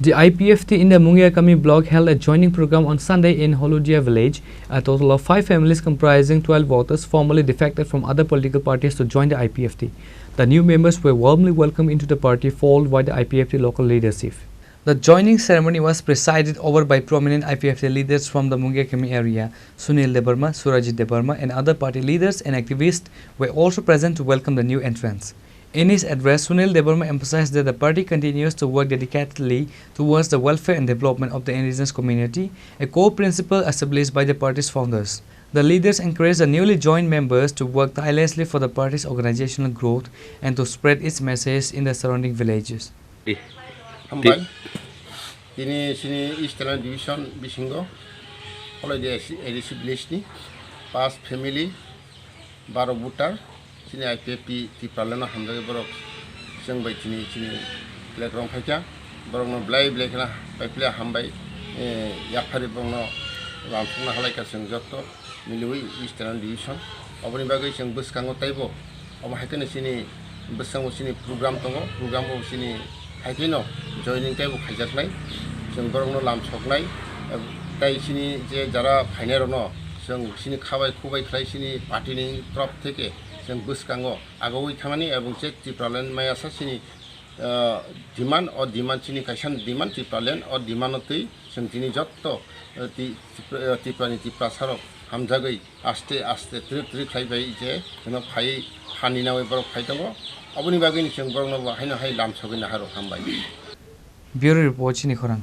The IPFT in the Mungiakami block held a joining program on Sunday in Holudia village. A total of 5 families comprising 12 voters formerly defected from other political parties to join the IPFT. The new members were warmly welcomed into the party, followed by the IPFT local leadership. The joining ceremony was presided over by prominent IPFT leaders from the Mungiakami area. Sunil Debarma, Surajit Debarma and other party leaders and activists were also present to welcome the new entrants. In his address, Sunil Debarma emphasized that the party continues to work dedicatedly towards the welfare and development of the indigenous community, a core principle established by the party's founders. The leaders encouraged the newly joined members to work tirelessly for the party's organizational growth and to spread its message in the surrounding villages. Hambai, ini sini Eastern Division bisingo, Holudia edisi village ni, pas family, baro butar. Chini IPFT Tripura hamdagi borok seng bai chini black rong phaika borok no black na paipla hambai yakphari bongno ramthungna halaika seng jotto milui Eastern Division oboni bagai seng buskango taibo obo haikene sini busango sini program tongo program o sini haikeno joining taibo khaijaknai seng borok no lamsoknai tai sini je jara phainero no seng sini khabai khubai khlai sini party ni top theke जों बुसकांगो आगोई खामानि एबं जे टिप्रालेन मायासा सिनि demand और demand सिनि कायसान demand Tipraland और डिमान्डतै जों दिनै जत्त टिप्रानि टिप्रासारक हामजागै आस्ते आस्ते त्रि खायबाय जे जों फाय फानिनावै बरक फायदंगो अबनि बागैनि जों बरनो हायनो हाय लामसगैना हारो हामबाय Bureau report Chini Khorang.